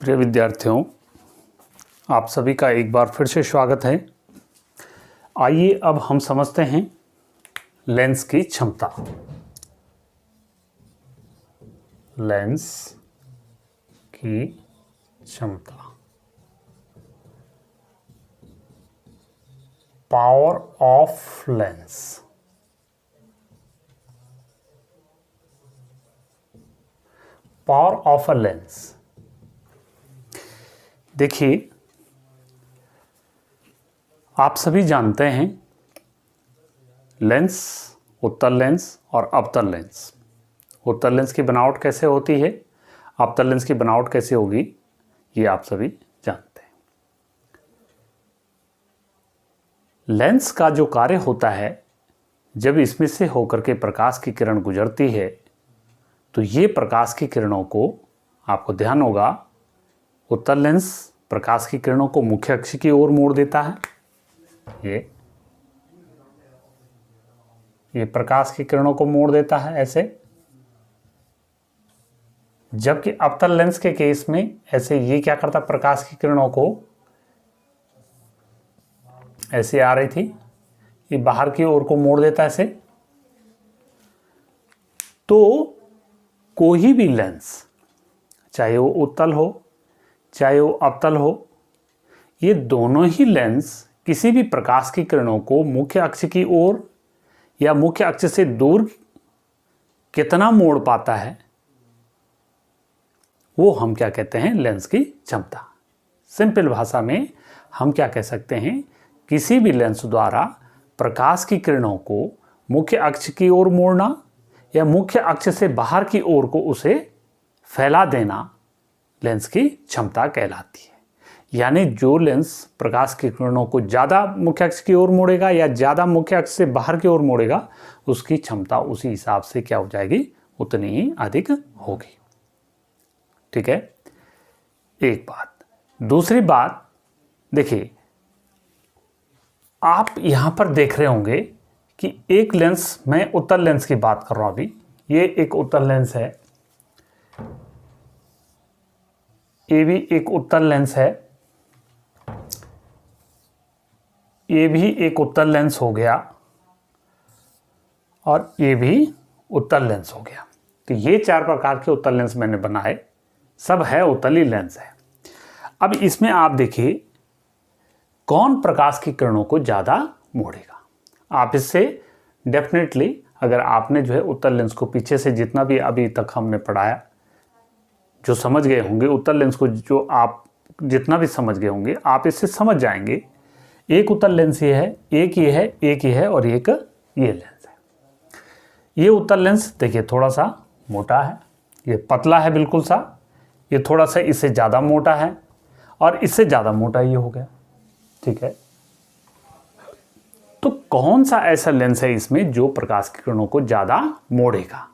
प्रिय विद्यार्थियों, आप सभी का एक बार फिर से स्वागत है। आइए अब हम समझते हैं लेंस की क्षमता। लेंस की क्षमता, power of lens. Power of a lens. देखिए, आप सभी जानते हैं लेंस, उत्तल लेंस और अवतल लेंस। उत्तल लेंस की बनावट कैसे होती है, अवतल लेंस की बनावट कैसे होगी, ये आप सभी जानते हैं। लेंस का जो कार्य होता है, जब इसमें से होकर के प्रकाश की किरण गुजरती है तो ये प्रकाश की किरणों को, आपको ध्यान होगा, उत्तल लेंस प्रकाश की किरणों को मुख्य अक्ष की ओर मोड़ देता है। ये प्रकाश की किरणों को मोड़ देता है ऐसे, जबकि अवतल लेंस के केस में ऐसे ये क्या करता, प्रकाश की किरणों को ऐसे आ रही थी, ये बाहर की ओर को मोड़ देता है ऐसे। तो कोई भी लेंस, चाहे वो उत्तल हो चाहे वो अवतल हो, ये दोनों ही लेंस किसी भी प्रकाश की किरणों को मुख्य अक्ष की ओर या मुख्य अक्ष से दूर कितना मोड़ पाता है, वो हम क्या कहते हैं, लेंस की क्षमता। सिंपल भाषा में हम क्या कह सकते हैं, किसी भी लेंस द्वारा प्रकाश की किरणों को मुख्य अक्ष की ओर मोड़ना या मुख्य अक्ष से बाहर की ओर को उसे फैला देना लेंस की क्षमता कहलाती है। यानी जो लेंस प्रकाश की किरणों को ज़्यादा मुख्य अक्ष की ओर मोड़ेगा या ज़्यादा मुख्य अक्ष से बाहर की ओर मोड़ेगा, उसकी क्षमता उसी हिसाब से क्या हो जाएगी, उतनी ही अधिक होगी। ठीक है, एक बात। दूसरी बात, देखिए, आप यहां पर देख रहे होंगे कि एक लेंस, मैं उत्तल लेंस की बात कर रहा हूं अभी, ये एक उत्तल लेंस है, ये भी एक उत्तल लेंस है, ये भी एक उत्तल लेंस हो गया और ये भी उत्तल लेंस हो गया। तो ये चार प्रकार के उत्तल लेंस मैंने बनाए, सब है उत्तली लेंस है। अब इसमें आप देखिए कौन प्रकाश की किरणों को ज़्यादा मोड़ेगा। आप इससे डेफिनेटली, अगर आपने जो है उत्तल लेंस को पीछे से जितना भी अभी तक हमने पढ़ाया, जो समझ गए होंगे उत्तल लेंस को, जो आप जितना भी समझ गए होंगे, आप इससे समझ जाएंगे एक उत्तल लेंस ये है, एक ये है, एक ये है और एक ये लेंस है। ये उत्तल लेंस देखिए थोड़ा सा मोटा है, ये पतला है बिल्कुल सा, ये थोड़ा सा इससे ज़्यादा मोटा है और इससे ज़्यादा मोटा ये हो गया। ठीक है, तो कौन सा ऐसा लेंस है इसमें जो प्रकाश की किरणों को ज़्यादा मोड़ेगा,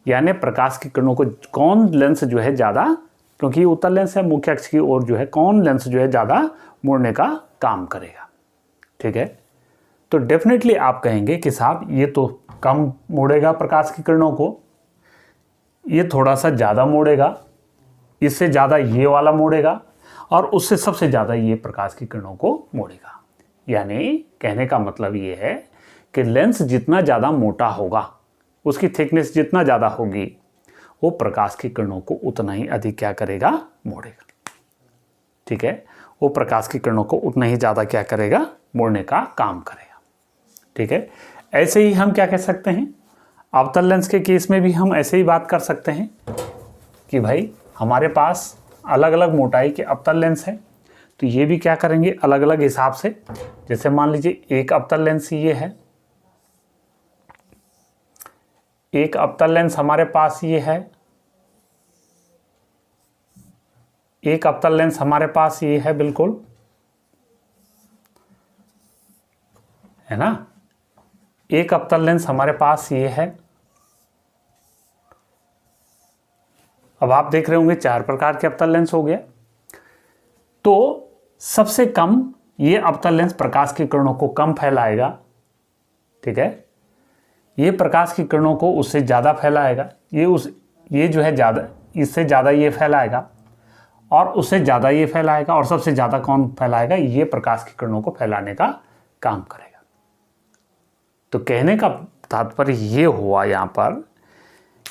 यानी प्रकाश की किरणों को कौन लेंस जो है ज़्यादा, क्योंकि ये उत्तल लेंस है, मुख्य अक्ष की ओर जो है कौन लेंस जो है ज़्यादा मोड़ने का काम करेगा। ठीक है, तो डेफिनेटली आप कहेंगे कि साहब ये तो कम मोड़ेगा प्रकाश की किरणों को, ये थोड़ा सा ज़्यादा मोड़ेगा, इससे ज़्यादा ये वाला मोड़ेगा और उससे सबसे ज़्यादा ये प्रकाश की किरणों को मोड़ेगा। यानी कहने का मतलब ये है कि लेंस जितना ज़्यादा मोटा होगा, उसकी थिकनेस जितना ज़्यादा होगी, वो प्रकाश की किरणों को उतना ही अधिक क्या करेगा, मोड़ेगा। ठीक है, वो प्रकाश की किरणों को उतना ही ज़्यादा क्या करेगा, मोड़ने का काम करेगा। ठीक है, ऐसे ही हम क्या कह सकते हैं, अवतल लेंस के केस में भी हम ऐसे ही बात कर सकते हैं कि भाई हमारे पास अलग अलग मोटाई के अवतल लेंस हैं, तो ये भी क्या करेंगे अलग अलग हिसाब से। जैसे मान लीजिए एक अवतल लेंस ये है, एक अवतल लेंस हमारे पास ये है, एक अवतल लेंस हमारे पास ये है, बिल्कुल है ना, एक अवतल लेंस हमारे पास ये है। अब आप देख रहे होंगे चार प्रकार के अवतल लेंस हो गया। तो सबसे कम ये अवतल लेंस प्रकाश की किरणों को कम फैलाएगा। ठीक है, ये प्रकाश की किरणों को उससे ज़्यादा फैलाएगा, ये जो है ज़्यादा, इससे ज़्यादा ये फैलाएगा। और उससे ज़्यादा ये फैलाएगा, और सबसे ज़्यादा कौन फैलाएगा? ये प्रकाश की किरणों को फैलाने का काम करेगा। तो कहने का तात्पर्य ये हुआ यहाँ पर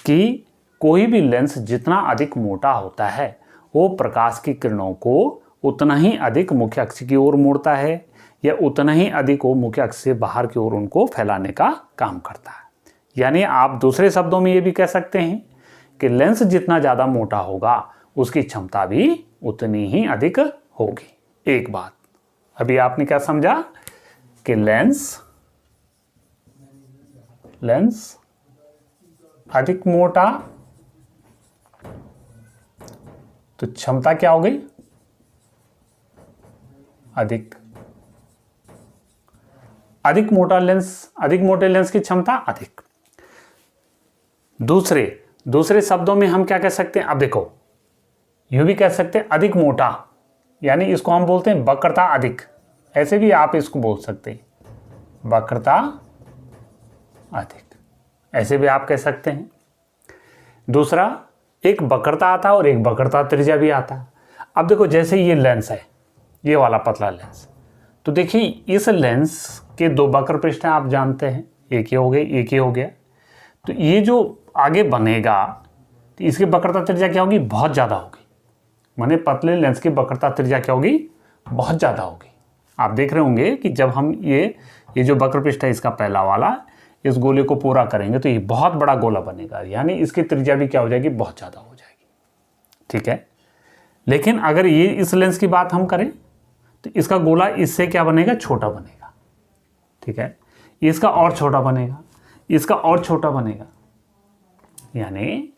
कि कोई भी लेंस जितना अधिक मोटा होता है वो प्रकाश की किरणों को उतना ही अधिक मुख्य अक्ष की ओर मोड़ता है, या उतना ही अधिक वो मुख्य अक्ष से बाहर की ओर उनको फैलाने का काम करता है। यानी आप दूसरे शब्दों में ये भी कह सकते हैं कि लेंस जितना ज़्यादा मोटा होगा उसकी क्षमता भी उतनी ही अधिक होगी। एक बात अभी आपने क्या समझा कि लेंस अधिक मोटा तो क्षमता क्या हो गई? अधिक मोटा लेंस, अधिक मोटे लेंस की क्षमता अधिक। दूसरे शब्दों में हम क्या कह सकते हैं? अब देखो, यूं भी कह सकते हैं अधिक मोटा, यानी इसको हम बोलते हैं वक्रता अधिक। ऐसे भी आप इसको बोल सकते हैं, वक्रता अधिक, ऐसे भी आप कह सकते हैं। दूसरा, एक वक्रता आता है और एक वक्रता त्रिज्या भी आता है। अब देखो, जैसे ये लेंस है, ये वाला पतला लेंस, तो देखिए इस लेंस के दो वक्र पृष्ठ हैं, आप जानते हैं, एक ये हो गया, एक ये हो गया। तो ये जो आगे बनेगा तो इसकी वक्रता त्रिज्या क्या होगी? बहुत ज़्यादा होगी। माने पतले लेंस की वक्रता त्रिज्या क्या होगी? बहुत ज़्यादा होगी। आप देख रहे होंगे कि जब हम ये जो वक्र पृष्ठ है इसका पहला वाला, इस गोले को पूरा करेंगे तो ये बहुत बड़ा गोला बनेगा, यानी इसकी त्रिज्या भी क्या हो जाएगी? बहुत ज़्यादा हो जाएगी। ठीक है, लेकिन अगर ये इस लेंस की बात हम करें तो इसका गोला इससे क्या बनेगा? छोटा बनेगा। ठीक है, इसका और छोटा बनेगा, इसका और छोटा बनेगा, यानी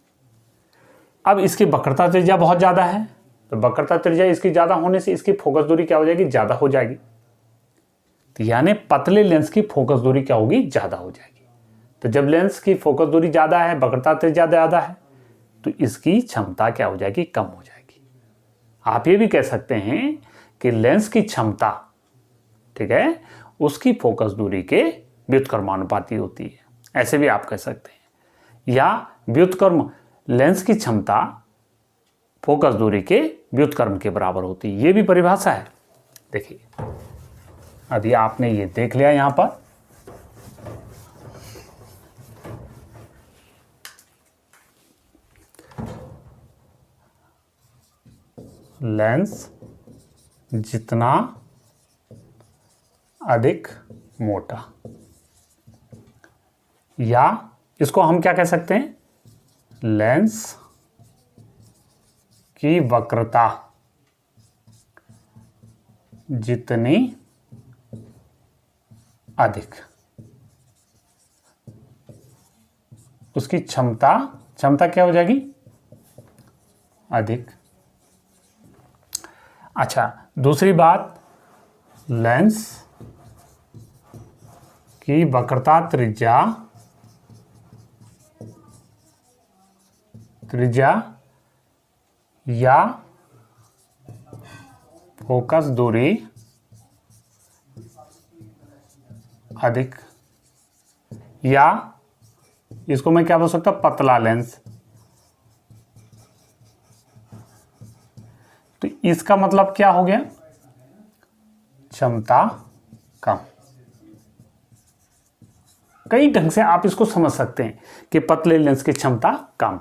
अब इसकी वक्रता त्रिज्या बहुत ज़्यादा है, तो वक्रता त्रिज्या इसकी ज़्यादा होने से इसकी फोकस दूरी क्या हो जाएगी? ज़्यादा हो जाएगी। तो यानी पतले लेंस की फोकस दूरी क्या होगी? ज़्यादा हो जाएगी। तो जब लेंस की फोकस दूरी ज़्यादा है, वक्रता त्रिज्या ज़्यादा है, तो इसकी क्षमता क्या हो जाएगी? कम हो जाएगी। आप ये भी कह सकते हैं कि लेंस की क्षमता, ठीक है, उसकी फोकस दूरी के व्युत्क्रमानुपाती होती है, ऐसे भी आप कह सकते हैं। या व्युत्क्रम, लेंस की क्षमता फोकस दूरी के व्युत्क्रम के बराबर होती है, ये भी परिभाषा है। देखिए, अभी आपने ये देख लिया यहां पर, लेंस जितना अधिक मोटा, या इसको हम क्या कह सकते हैं? लेंस की वक्रता जितनी अधिक, उसकी क्षमता क्या हो जाएगी? अधिक। अच्छा, दूसरी बात, लेंस की वक्रता त्रिज्या या फोकस दूरी अधिक, या इसको मैं क्या बोल सकता हूं? पतला लेंस। तो इसका मतलब क्या हो गया? क्षमता कम। कई ढंग से आप इसको समझ सकते हैं कि पतले लेंस की क्षमता कम,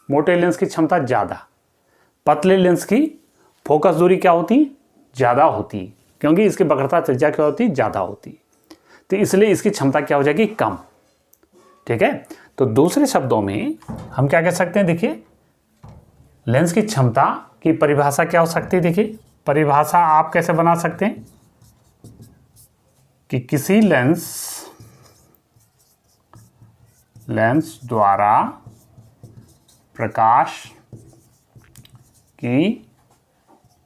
मोटे लेंस की क्षमता ज़्यादा। पतले लेंस की फोकस दूरी क्या होती? ज़्यादा होती, क्योंकि इसकी वक्रता त्रिज्या क्या होती? ज़्यादा होती, तो इसलिए इसकी क्षमता क्या हो जाएगी? कम। ठीक है, तो दूसरे शब्दों में हम क्या कह सकते हैं? देखिए, लेंस की क्षमता की परिभाषा क्या हो सकती है? देखिए, परिभाषा आप कैसे बना सकते हैं कि किसी लेंस द्वारा प्रकाश की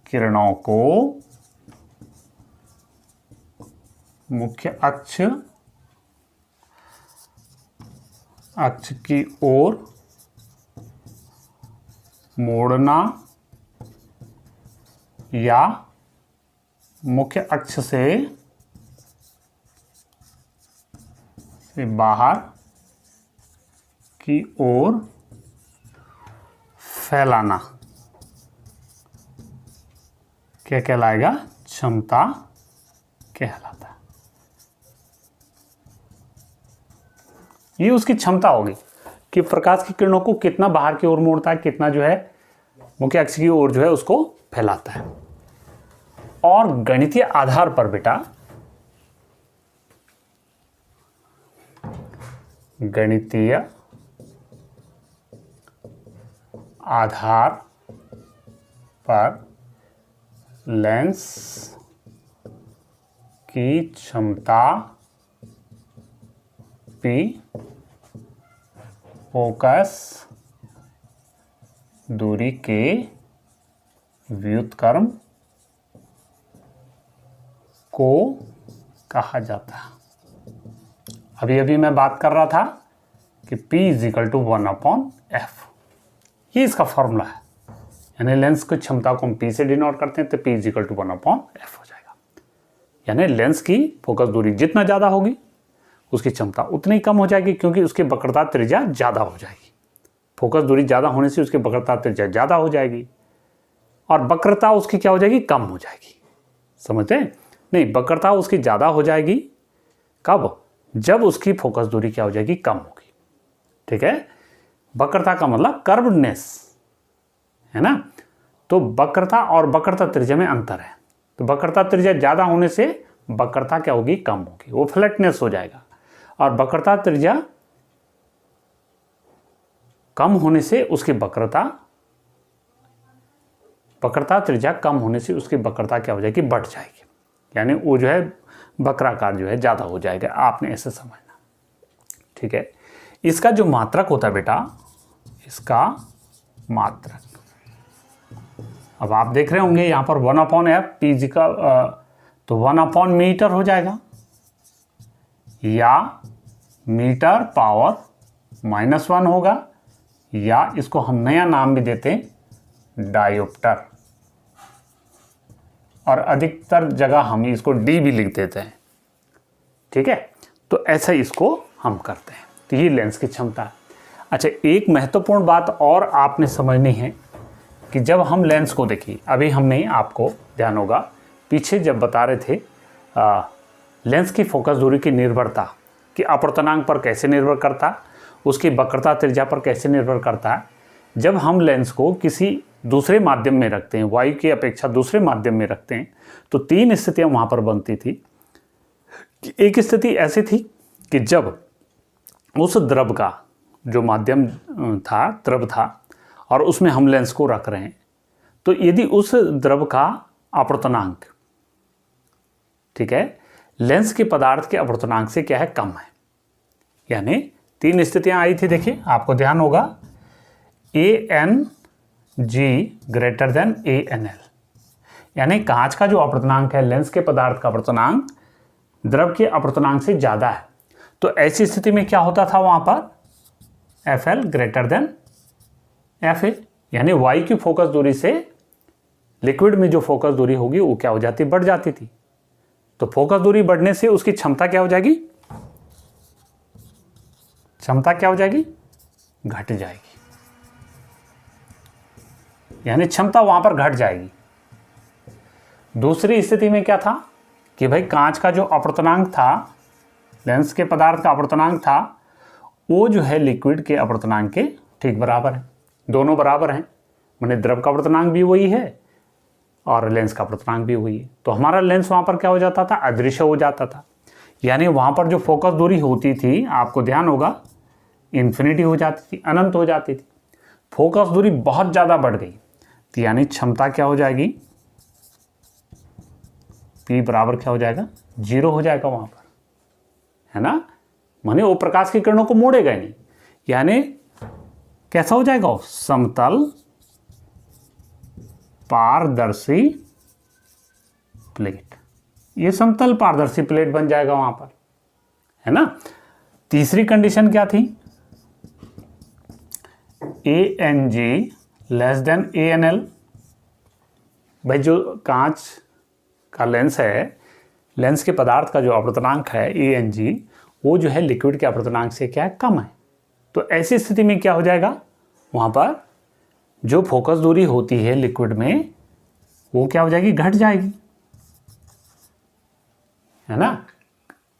किरणों को मुख्य अक्ष की ओर मोड़ना या मुख्य अक्ष से बाहर की ओर फैलाना, क्या कहलाएगा? क्षमता कहलाता है। ये उसकी क्षमता होगी कि प्रकाश की किरणों को कितना बाहर की ओर मोड़ता है, कितना जो है मुख्य अक्ष की ओर जो है उसको फैलाता है। और गणितीय आधार पर बेटा, गणितीय आधार पर लेंस की क्षमता P फोकस दूरी के व्युत्क्रम को कहा जाता है। अभी अभी मैं बात कर रहा था कि P = 1/f, ये इसका फॉर्मूला है। यानी लेंस की क्षमता को हम P से डिनोट करते हैं तो P = 1/f हो जाएगा। यानी लेंस की फोकस दूरी जितना ज़्यादा होगी उसकी क्षमता उतनी कम हो जाएगी, क्योंकि उसकी वक्रता त्रिज्या ज़्यादा हो जाएगी। फोकस दूरी ज़्यादा होने से उसकी वक्रता त्रिज्या ज़्यादा हो जाएगी और वक्रता उसकी क्या हो जाएगी? कम हो जाएगी। समझते हैं? नहीं, वक्रता उसकी ज़्यादा हो जाएगी कब? जब उसकी फोकस दूरी क्या हो जाएगी? कम होगी। ठीक है? वक्रता का मतलब कर्वनेस है ना। तो वक्रता और वक्रता त्रिज्या में अंतर है। तो वक्रता त्रिज्या ज़्यादा होने से वक्रता क्या होगी? कम होगी, वो फ्लैटनेस हो जाएगा। और वक्रता त्रिज्या कम होने से उसकी वक्रता त्रिज्या कम होने से उसकी वक्रता क्या हो जाएगी? बढ़ जाएगी। यानी वो जो है वक्राकार जो है ज़्यादा हो जाएगा। आपने ऐसे समझना। ठीक है? इसका जो मात्रक होता है बेटा, इसका मात्रक, अब आप देख रहे होंगे यहाँ पर 1/f P का तो 1/मीटर हो जाएगा, या मीटर पावर -1 होगा, या इसको हम नया नाम भी देते हैं डायोप्टर, और अधिकतर जगह हम इसको D भी लिख देते हैं। ठीक है? तो ऐसा इसको हम करते हैं। तो ये लेंस की क्षमता है। अच्छा, एक महत्वपूर्ण बात और आपने समझनी है कि जब हम लेंस को देखिए, अभी हमने आपको ध्यान होगा पीछे जब बता रहे थे लेंस की फोकस दूरी की निर्भरता कि अपवर्तनांक पर कैसे निर्भर करता है, उसकी वक्रता त्रिज्या पर कैसे निर्भर करता है। जब हम लेंस को किसी दूसरे माध्यम में रखते हैं, वायु की अपेक्षा दूसरे माध्यम में रखते हैं, तो 3 स्थितियां वहां पर बनती थी। एक स्थिति ऐसी थी कि जब उस द्रव का जो माध्यम था, द्रव था, और उसमें हम लेंस को रख रहे हैं, तो यदि उस द्रव का अपवर्तनांक, ठीक है, लेंस के पदार्थ के अपवर्तनांक से क्या है? कम है। यानी 3 स्थितियां आई थी। देखिए, आपको ध्यान होगा ANG > ANL, यानी कांच का जो अपवर्तनांक है, लेंस के पदार्थ का अपवर्तनांक द्रव के अपवर्तनांक से ज़्यादा है। तो ऐसी स्थिति में क्या होता था? वहाँ पर FL > FA, यानी वायु की फोकस दूरी से लिक्विड में जो फोकस दूरी होगी वो क्या हो जाती? बढ़ जाती थी। तो फोकस दूरी बढ़ने से उसकी क्षमता क्या हो जाएगी? क्षमता क्या हो जाएगी? घट जाएगी। यानी क्षमता वहां पर घट जाएगी। दूसरी स्थिति में क्या था कि भाई कांच का जो अपवर्तनांक था, लेंस के पदार्थ का अपवर्तनांक था, वो जो है लिक्विड के अपवर्तनांक के ठीक बराबर है। दोनों बराबर हैं, माने द्रव का अपवर्तनांक भी वही है और लेंस का अपवर्तनांक भी वही है। तो हमारा लेंस वहां पर क्या हो जाता था? अदृश्य हो जाता था। यानी वहां पर जो फोकस दूरी होती थी, आपको ध्यान होगा, इन्फिनिटी हो जाती थी, अनंत हो जाती थी। फोकस दूरी बहुत ज़्यादा बढ़ गई, तो यानी क्षमता क्या हो जाएगी? P बराबर क्या हो जाएगा? 0 हो जाएगा वहां पर, है ना। माने वो प्रकाश की किरणों को मोड़ेगा ही नहीं। यानी कैसा हो जाएगा? समतल पारदर्शी प्लेट। ये समतल पारदर्शी प्लेट बन जाएगा वहां पर, है ना। तीसरी कंडीशन क्या थी? ANG < ANL। भाई जो कांच का लेंस है, लेंस के पदार्थ का जो अपवर्तनांक है ANG, वो जो है लिक्विड के अपवर्तनांक से क्या है? कम है। तो ऐसी स्थिति में क्या हो जाएगा? वहाँ पर जो फोकस दूरी होती है लिक्विड में, वो क्या हो जाएगी, घट जाएगी, है ना।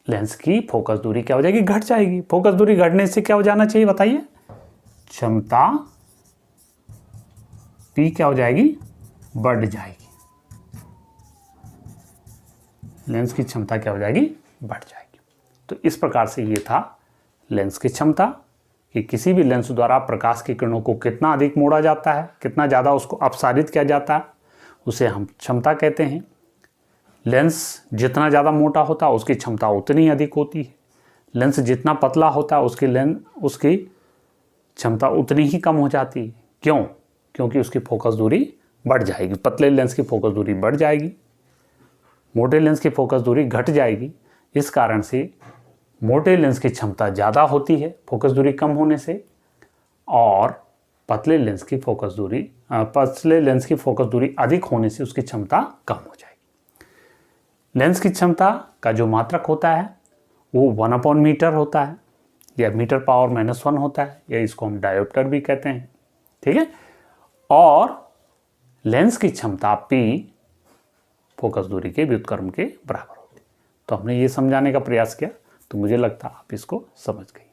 लेंस की फोकस दूरी क्या हो जाएगी, घट जाएगी। फोकस दूरी घटने से क्या हो जाना चाहिए बताइए, क्षमता P क्या हो जाएगी, बढ़ जाएगी। लेंस की क्षमता क्या हो जाएगी, बढ़ जाएगी। तो इस प्रकार से ये था लेंस की क्षमता, कि किसी भी लेंस द्वारा प्रकाश की किरणों को कितना अधिक मोड़ा जाता है, कितना ज़्यादा उसको अपसारित किया जाता है, उसे हम क्षमता कहते हैं। लेंस जितना ज़्यादा मोटा होता है उसकी क्षमता उतनी अधिक होती है। लेंस जितना पतला होता है उसकी क्षमता उतनी ही कम हो जाती है। क्यों? क्योंकि उसकी फोकस दूरी बढ़ जाएगी। पतले लेंस की फोकस दूरी बढ़ जाएगी, मोटे लेंस की फोकस दूरी घट जाएगी। इस कारण से मोटे लेंस की क्षमता ज़्यादा होती है फोकस दूरी कम होने से, और पतले लेंस की फोकस दूरी अधिक होने से उसकी क्षमता कम हो जाएगी। लेंस की क्षमता का जो मात्रक होता है वो 1/मीटर होता है, या मीटर पावर -1 होता है, या इसको हम डायोप्टर भी कहते हैं, ठीक है। और लेंस की क्षमता P फोकस दूरी के व्युत्क्रम के बराबर होती है। तो हमने ये समझाने का प्रयास किया, तो मुझे लगता है आप इसको समझ गए।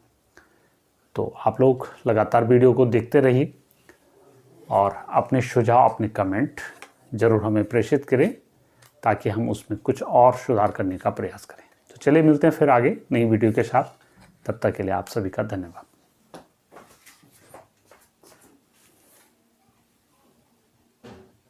तो आप लोग लगातार वीडियो को देखते रहिए और अपने सुझाव, अपने कमेंट ज़रूर हमें प्रेषित करें, ताकि हम उसमें कुछ और सुधार करने का प्रयास करें। तो चलिए मिलते हैं फिर आगे नई वीडियो के साथ। तब तक के लिए आप सभी का धन्यवाद।